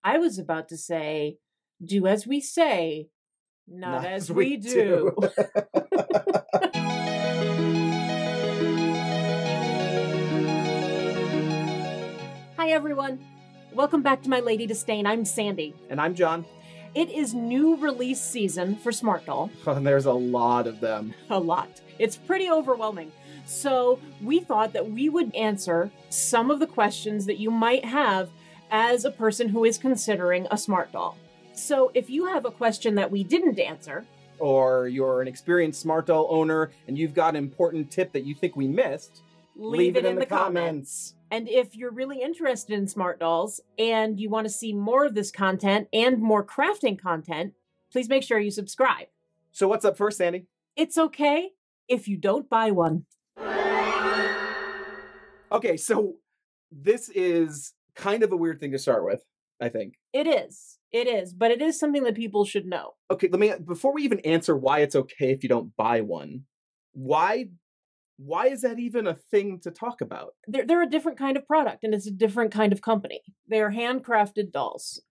I was about to say, do as we say, not as we do. do. Hi, everyone. Welcome back to My Lady Disdain. I'm Sandy. And I'm John. It is new release season for SmartDoll. And there's a lot of them. A lot. It's pretty overwhelming. So we thought that we would answer some of the questions that you might have as a person who is considering a SmartDoll. So if you have a question that we didn't answer, or you're an experienced SmartDoll owner and you've got an important tip that you think we missed, leave it in the comments. And if you're really interested in SmartDolls and you want to see more of this content and more crafting content, please make sure you subscribe. So what's up first, Sandy? It's okay if you don't buy one. Okay, so this is kind of a weird thing to start with, I think. It is, but it is something that people should know. Okay, before we even answer why it's okay if you don't buy one, why is that even a thing to talk about? They're a different kind of product, and it's a different kind of company. They're handcrafted dolls.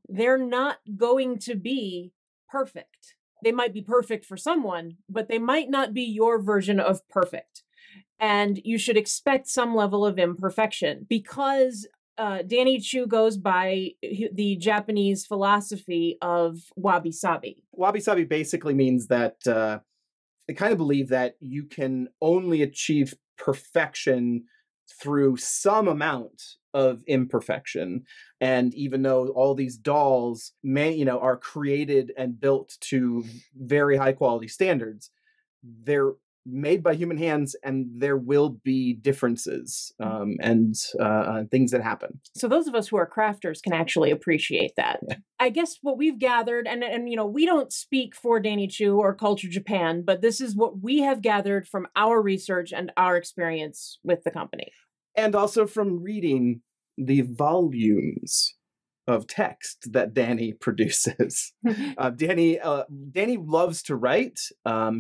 They're not going to be perfect. They might be perfect for someone, but they might not be your version of perfect. And you should expect some level of imperfection because Danny Choo goes by the Japanese philosophy of wabi-sabi. Wabi-sabi basically means that they kind of believe that you can only achieve perfection through some amount of imperfection. And even though all these dolls are created and built to very high quality standards, they're made by human hands, and there will be differences and things that happen. So those of us who are crafters can actually appreciate that. Yeah. I guess what we've gathered, and we don't speak for Danny Choo or Culture Japan, but this is what we have gathered from our research and our experience with the company. And also from reading the volumes of text that Danny produces. Danny loves to write.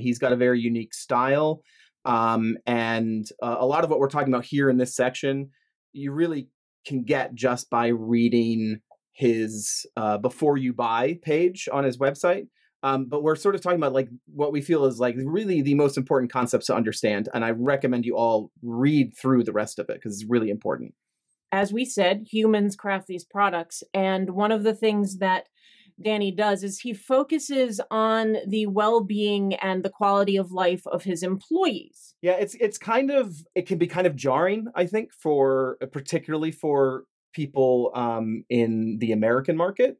He's got a very unique style. And a lot of what we're talking about here in this section, you really can get just by reading his Before You Buy page on his website. But we're sort of talking about like what we feel is like really the most important concepts to understand. And I recommend you all read through the rest of it because it's really important. As we said, humans craft these products. And one of the things that Danny does is he focuses on the well-being and the quality of life of his employees. Yeah, it can be kind of jarring, I think, particularly for people in the American market.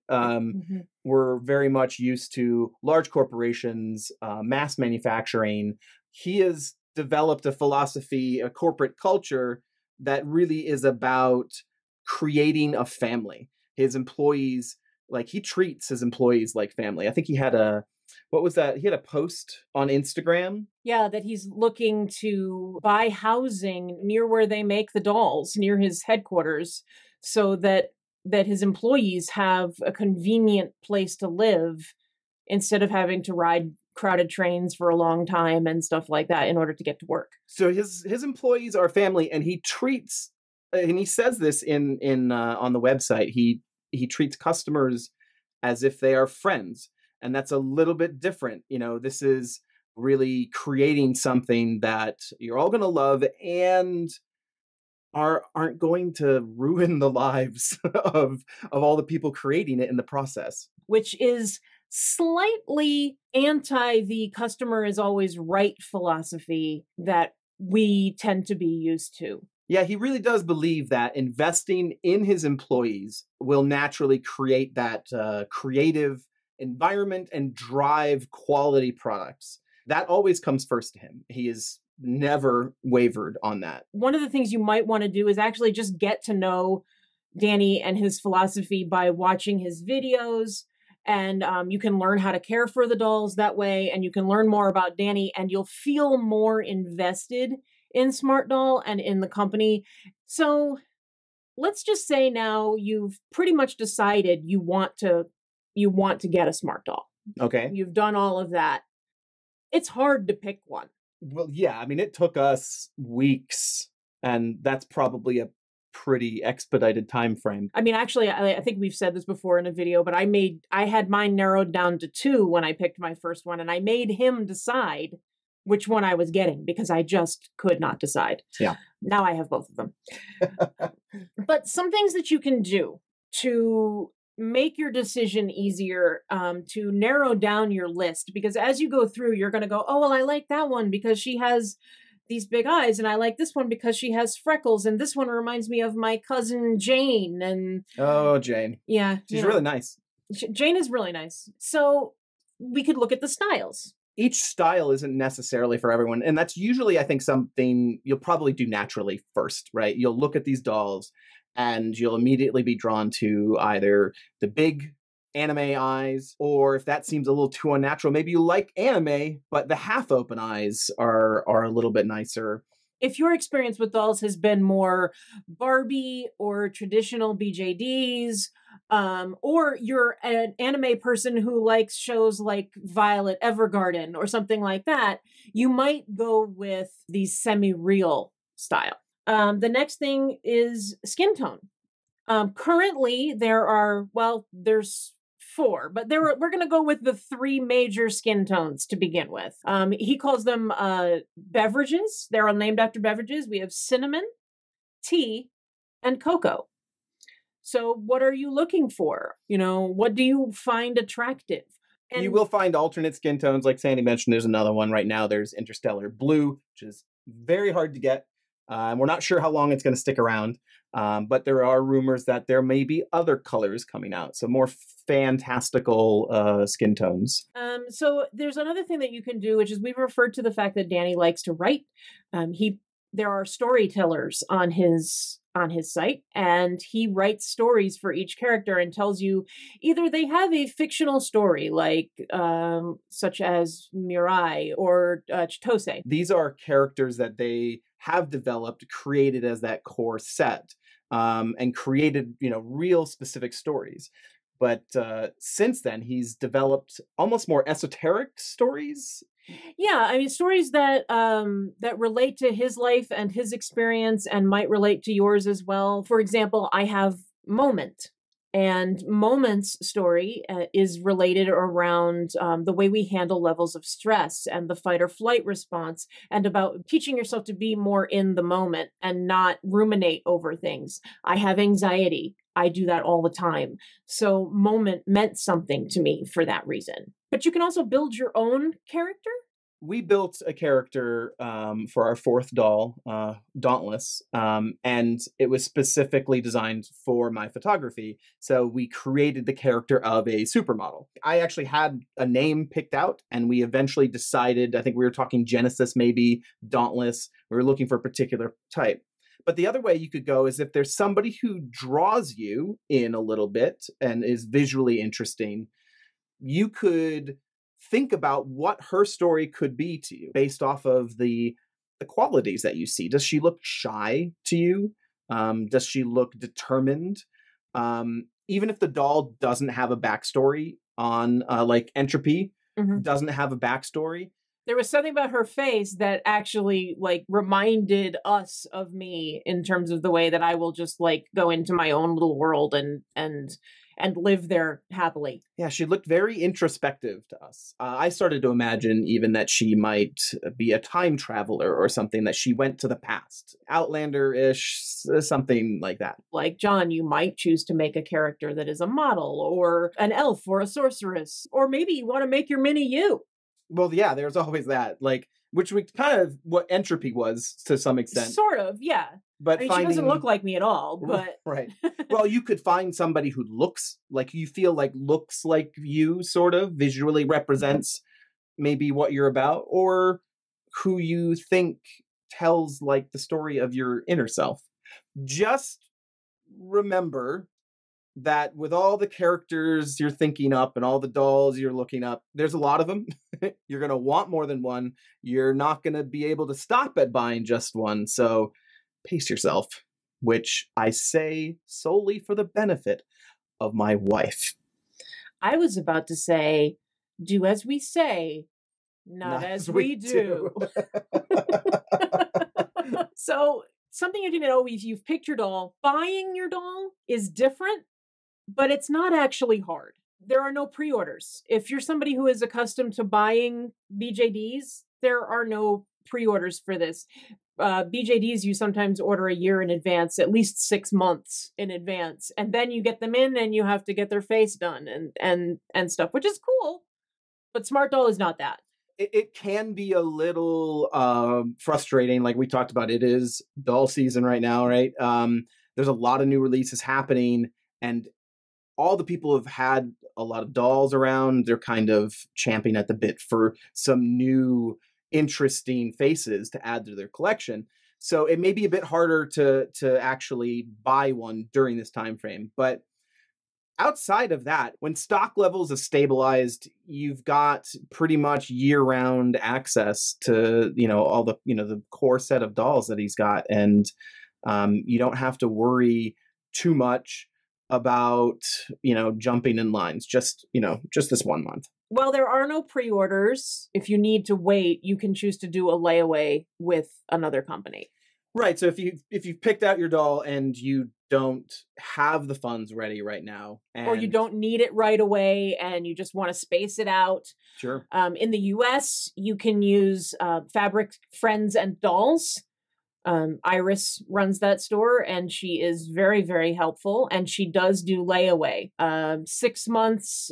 We're very much used to large corporations, mass manufacturing. He has developed a philosophy, a corporate culture that really is about creating a family. His employees, he treats his employees like family. I think he had what was that? He had a post on Instagram. Yeah, that he's looking to buy housing near where they make the dolls, near his headquarters, so that his employees have a convenient place to live instead of having to ride crowded trains for a long time and stuff like that in order to get to work. So his employees are family, and he treats, and he says this in on the website, he treats customers as if they are friends, and that's a little bit different. This is really creating something that you're all going to love and aren't going to ruin the lives of all the people creating it in the process. Which is slightly anti the customer is always right philosophy that we tend to be used to. Yeah, he really does believe that investing in his employees will naturally create that creative environment and drive quality products. That always comes first to him. He is never wavered on that. One of the things you might want to do is actually just get to know Danny and his philosophy by watching his videos. And you can learn how to care for the dolls that way, and you can learn more about Danny, and you'll feel more invested in SmartDoll and in the company. So let's just say now you've pretty much decided you want to get a SmartDoll. Okay. You've done all of that. It's hard to pick one. Well, yeah. I mean, it took us weeks, and that's probably a pretty expedited time frame. I mean, actually, I think we've said this before in a video, but I had mine narrowed down to 2 when I picked my first one, and I made him decide which one I was getting because I just could not decide. Yeah. Now I have both of them. But some things that you can do to make your decision easier, to narrow down your list, because as you go through, you're going to go, oh, well, I like that one because she has these big eyes, and I like this one because she has freckles, and this one reminds me of my cousin Jane. And oh, Jane. Yeah. She's really nice. Jane is really nice. So we could look at the styles. Each style isn't necessarily for everyone. And that's usually, I think, something you'll probably do naturally first, right? You'll look at these dolls and you'll immediately be drawn to either the big anime eyes, or if that seems a little too unnatural, maybe you like anime, but the half open eyes are a little bit nicer. If your experience with dolls has been more Barbie or traditional BJDs, or you're an anime person who likes shows like Violet Evergarden or something like that, you might go with the semi-real style. The next thing is skin tone. Currently, there's 4, but we're going to go with the 3 major skin tones to begin with. He calls them beverages. They're all named after beverages. We have cinnamon, tea, and cocoa. So what are you looking for? What do you find attractive? And you will find alternate skin tones. Like Sandy mentioned, there's another one right now. There's interstellar blue, which is very hard to get. We're not sure how long it's going to stick around, but there are rumors that there may be other colors coming out, so more fantastical skin tones. So there's another thing that you can do, which is we've referred to the fact that Danny likes to write. There are storytellers on his site, and he writes stories for each character and tells you either they have a fictional story like such as Mirai or Chitose. These are characters that they have developed, created as that core set, and created, real specific stories. But since then, he's developed almost more esoteric stories. Yeah, I mean, stories that that relate to his life and his experience and might relate to yours as well. For example, I have Moment. And Moment's story is related around the way we handle levels of stress and the fight or flight response, and about teaching yourself to be more in the moment and not ruminate over things. I have anxiety. I do that all the time. So Moment meant something to me for that reason. But you can also build your own character. We built a character for our 4th doll, Dauntless, and it was specifically designed for my photography. So we created the character of a supermodel. I actually had a name picked out, and we eventually decided, I think we were talking Genesis, maybe Dauntless. We were looking for a particular type. But the other way you could go is if there's somebody who draws you in a little bit and is visually interesting, you could think about what her story could be to you based off of the qualities that you see. Does she look shy to you? Does she look determined? Even if the doll doesn't have a backstory on like Entropy, doesn't have a backstory. There was something about her face that actually reminded us of me in terms of the way that I will just go into my own little world and live there happily. Yeah, she looked very introspective to us. I started to imagine even that she might be a time traveler or something, that she went to the past. Outlander-ish, something like that. Like John, you might choose to make a character that is a model or an elf or a sorceress. Or maybe you want to make your mini you. Well, yeah, there's always that. Which we kind of what Entropy was to some extent. Sort of, yeah. But she doesn't look like me at all, but... Right. Well, you could find somebody who looks like you, sort of, visually represents maybe what you're about, or who you think tells, the story of your inner self. Just remember that with all the characters you're thinking up and all the dolls you're looking up, there's a lot of them. You're going to want more than one. You're not going to be able to stop at buying just one. So pace yourself, which I say solely for the benefit of my wife. I was about to say, do as we say, not as we do. So something you didn't know, if you've picked your doll, buying your doll is different, but it's not actually hard. There are no pre-orders. If you're somebody who is accustomed to buying BJDs, there are no pre-orders for this. BJDs, you sometimes order a year in advance, at least 6 months in advance, and then you get them in and you have to get their face done and stuff, which is cool. But SmartDoll is not that. It can be a little frustrating. Like we talked about, it is doll season right now, right? There's a lot of new releases happening, and all the people who've had a lot of dolls around, they're kind of champing at the bit for some new interesting faces to add to their collection. So it may be a bit harder to actually buy one during this time frame. But outside of that, when stock levels have stabilized, you've got pretty much year-round access to, all the, the core set of dolls that he's got. And you don't have to worry too much about, jumping in lines, just this 1 month. Well, there are no pre-orders. If you need to wait, you can choose to do a layaway with another company. Right. So if you've picked out your doll and you don't have the funds ready right now, or you don't need it right away and you just want to space it out. Sure. In the US, you can use Fabric Friends and Dolls. Iris runs that store and she is very, very helpful, and she does do layaway, 6 months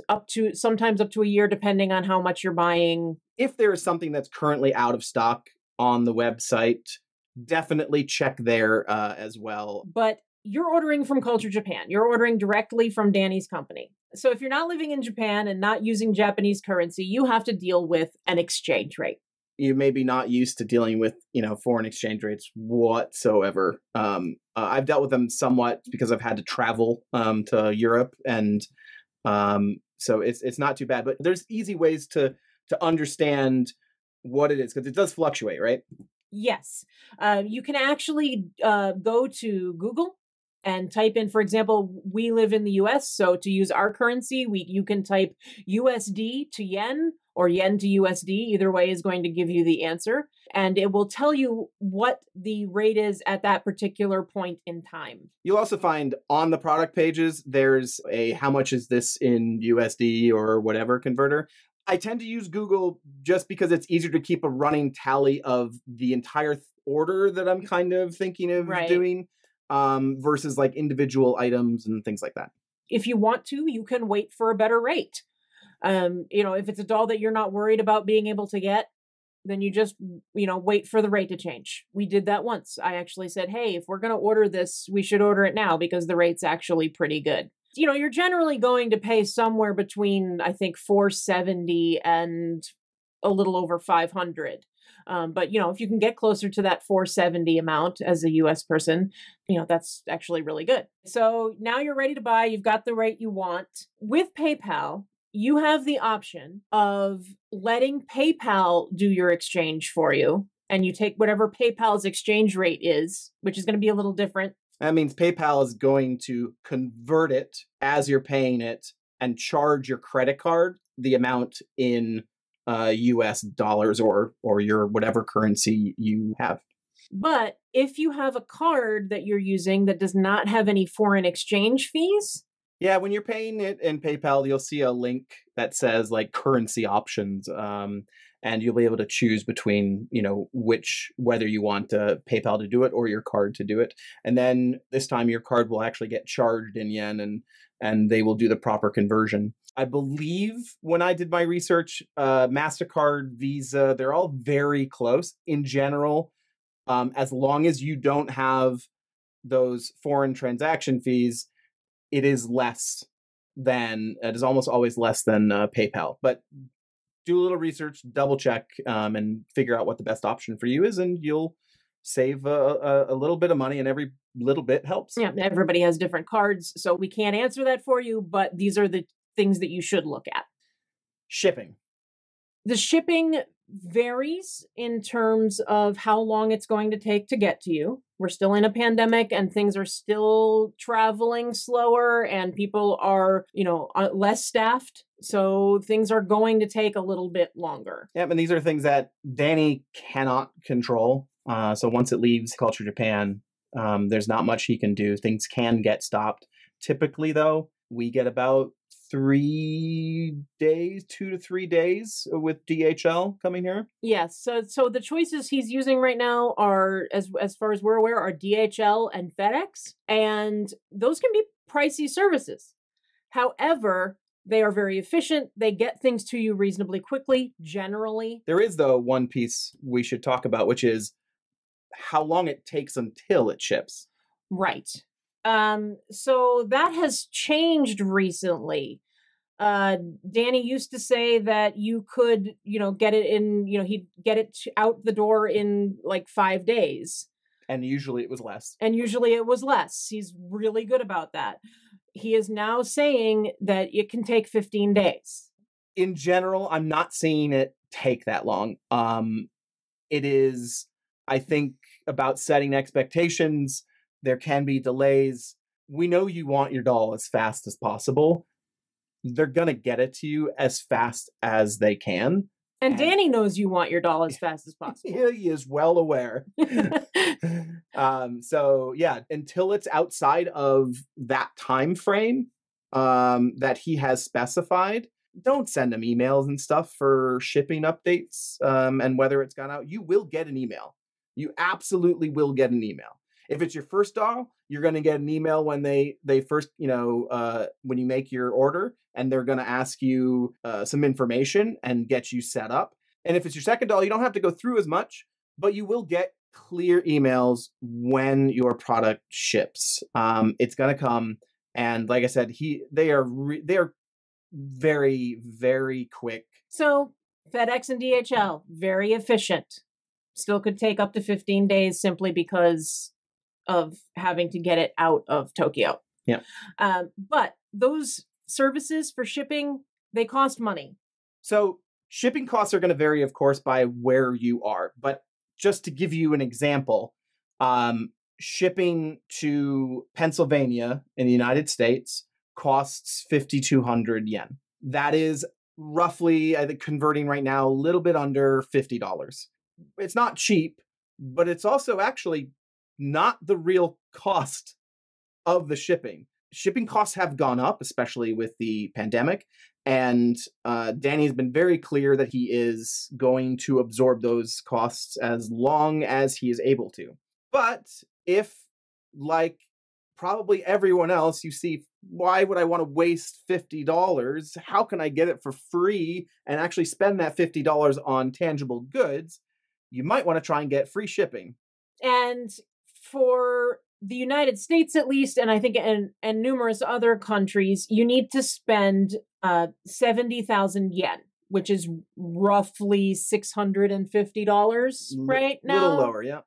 sometimes up to a year, depending on how much you're buying. If there is something that's currently out of stock on the website, definitely check there as well. But you're ordering from Culture Japan. You're ordering directly from Danny's company. So if you're not living in Japan and not using Japanese currency, you have to deal with an exchange rate. You may be not used to dealing with, foreign exchange rates whatsoever. I've dealt with them somewhat because I've had to travel to Europe, and so it's not too bad. But there's easy ways to understand what it is, because it does fluctuate, right? Yes. You can actually go to Google and type in, for example, we live in the US, so to use our currency, you can type USD to yen or yen to USD. Either way is going to give you the answer, and it will tell you what the rate is at that particular point in time. You'll also find on the product pages, there's a how much is this in USD or whatever converter. I tend to use Google just because it's easier to keep a running tally of the entire order that I'm kind of thinking of doing, versus like individual items and things like that. If you want to, you can wait for a better rate. If it's a doll that you're not worried about being able to get, then you just, wait for the rate to change. We did that once. I actually said, hey, if we're going to order this, we should order it now because the rate's actually pretty good. You're generally going to pay somewhere between, I think, $470 and a little over $500. But, if you can get closer to that $470 amount as a US person, that's actually really good. So now you're ready to buy. You've got the rate you want. With PayPal, you have the option of letting PayPal do your exchange for you. And you take whatever PayPal's exchange rate is, which is going to be a little different. That means PayPal is going to convert it as you're paying it and charge your credit card the amount in US dollars or your whatever currency you have. But if you have a card that you're using that does not have any foreign exchange fees. Yeah, when you're paying it in PayPal, you'll see a link that says like currency options. And you'll be able to choose between, whether you want PayPal to do it or your card to do it. And then this time your card will actually get charged in yen and they will do the proper conversion. I believe when I did my research, MasterCard, Visa, they're all very close in general. As long as you don't have those foreign transaction fees, it is almost always less than PayPal. But do a little research, double check, and figure out what the best option for you is, and you'll save a little bit of money, and every little bit helps. Yeah, everybody has different cards, so we can't answer that for you, but these are the things that you should look at. Shipping. The shipping varies in terms of how long it's going to take to get to you. We're still in a pandemic and things are still traveling slower and people are, less staffed. So things are going to take a little bit longer. Yep, and these are things that Danny cannot control. So once it leaves Culture Japan, There's not much he can do. Things can get stopped. Typically, though, we get about 3 days, 2 to 3 days with DHL coming here. Yes. So the choices he's using right now are, as far as we're aware, are DHL and FedEx, and those can be pricey services. However, they are very efficient. They get things to you reasonably quickly, generally. There is, though, one piece we should talk about, which is how long it takes until it ships. Right. So that has changed recently. Danny used to say that you could, get it in, he'd get it out the door in like 5 days. And usually it was less. He's really good about that. He is now saying that it can take 15 days. In general, I'm not seeing it take that long. It is, I think, about setting expectations. There can be delays. We know you want your doll as fast as possible. They're going to get it to you as fast as they can. And Danny knows you want your doll as fast as possible. Yeah, he is well aware. So yeah, until it's outside of that time frame that he has specified, don't send him emails and stuff for shipping updates and whether it's gone out. You will get an email. You absolutely will get an email. If it's your first doll, you're going to get an email when they first, when you make your order, and they're going to ask you some information and get you set up. And if it's your second doll, you don't have to go through as much, but you will get clear emails when your product ships. It's going to come, and like I said, they are very, very quick. So FedEx and DHL, very efficient. Still could take up to 15 days simply because of having to get it out of Tokyo. Yeah. But those services for shipping, they cost money. So shipping costs are going to vary, of course, by where you are. But just to give you an example, shipping to Pennsylvania in the United States costs 5,200 yen. That is roughly, I think, converting right now, a little bit under $50. It's not cheap, but it's also actually not the real cost of the shipping. Shipping costs have gone up, especially with the pandemic. And Danny has been very clear that he is going to absorb those costs as long as he is able to. But if, like probably everyone else, you see, why would I want to waste $50? How can I get it for free and actually spend that $50 on tangible goods? You might want to try and get free shipping. And for the United States, at least, and I think and numerous other countries, you need to spend 70,000 yen, which is roughly $650 right now. A little lower, yeah.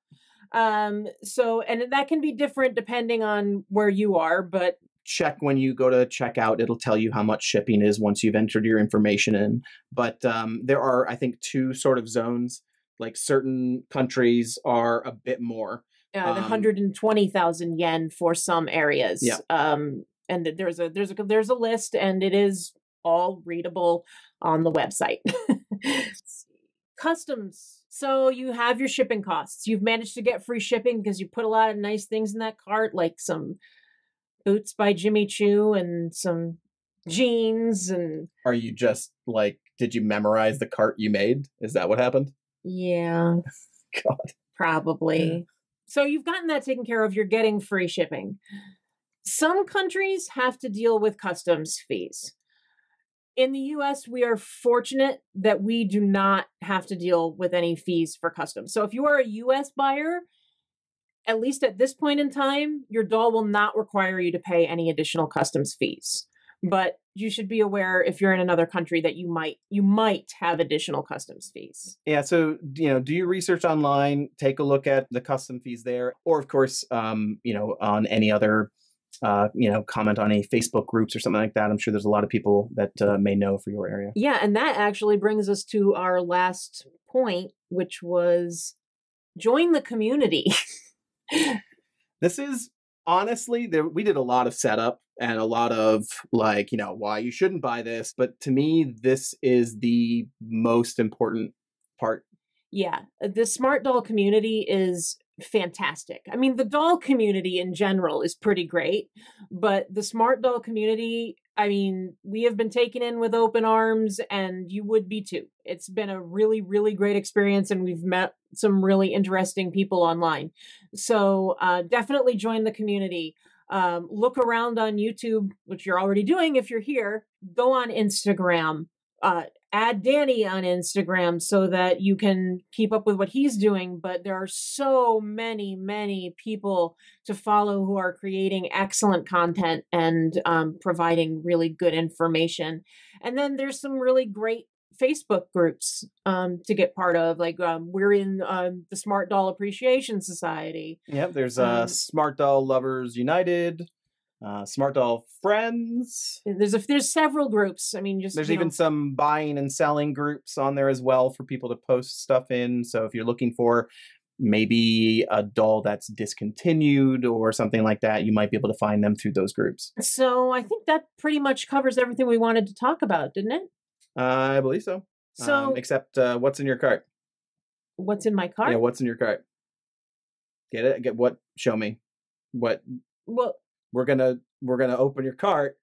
So, and that can be different depending on where you are, but check when you go to checkout. It'll tell you how much shipping is once you've entered your information in. But there are, I think, 2 sort of zones. Like certain countries are a bit more. The 120,000 yen for some areas. Yeah. And there's a list, and it is all readable on the website. Customs. So you have your shipping costs. You've managed to get free shipping because you put a lot of nice things in that cart, like some boots by Jimmy Choo and some jeans. And are you just like, did you memorize the cart you made? Is that what happened? Yeah. God. Probably. So you've gotten that taken care of. You're getting free shipping. Some countries have to deal with customs fees. In the US, we are fortunate that we do not have to deal with any fees for customs. So if you are a US buyer, at least at this point in time, your doll will not require you to pay any additional customs fees. But you should be aware if you're in another country that you might have additional customs fees. Yeah, so do your research online, take a look at the custom fees there, or of course, on any other, comment on any Facebook groups or something like that. I'm sure there's a lot of people that may know for your area. Yeah, and that actually brings us to our last point, which was join the community. This is honestly, we did a lot of setup and a lot of why you shouldn't buy this. But to me, this is the most important part. Yeah, the SmartDoll community is fantastic. I mean, the doll community in general is pretty great, but the SmartDoll community, I mean, we have been taken in with open arms, and you would be too. It's been a really, really great experience, and we've met some really interesting people online. So definitely join the community. Look around on YouTube, which you're already doing if you're here. Go on Instagram. Add Danny on Instagram so that you can keep up with what he's doing. But there are so many, many people to follow who are creating excellent content and providing really good information. And then there's some really great Facebook groups to get part of. Like we're in the SmartDoll Appreciation Society. Yep, there's SmartDoll Lovers United. SmartDoll Friends. There's several groups. I mean, there's even some buying and selling groups on there as well for people to post stuff in. So if you're looking for maybe a doll that's discontinued or something like that, you might be able to find them through those groups. So I think that pretty much covers everything we wanted to talk about, didn't it? I believe so. So except what's in your cart? What's in my cart? Yeah, what's in your cart? Get it? Get what? Show me. What? Well, we're gonna open your cart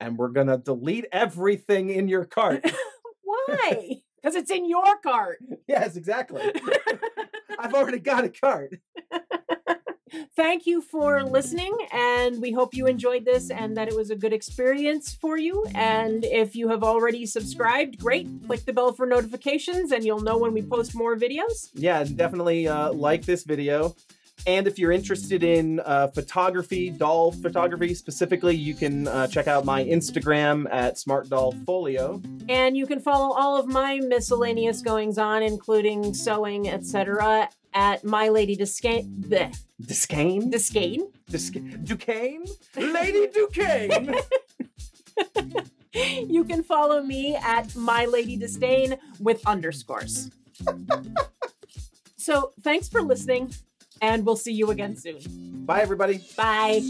and we're gonna delete everything in your cart. Why? Because it's in your cart. Yes, exactly. I've already got a cart. Thank you for listening, and we hope you enjoyed this and that it was a good experience for you. And if you have already subscribed, great. Click the bell for notifications and you'll know when we post more videos. Yeah, definitely like this video. And if you're interested in photography, doll photography specifically, you can check out my Instagram at SmartDollFolio. And you can follow all of my miscellaneous goings-on, including sewing, etc., at My Lady Duquesne. Duquesne? Duquesne? Duquesne? Lady Duquesne! You can follow me at My Lady Disdain with underscores. So, thanks for listening. And we'll see you again soon. Bye, everybody. Bye.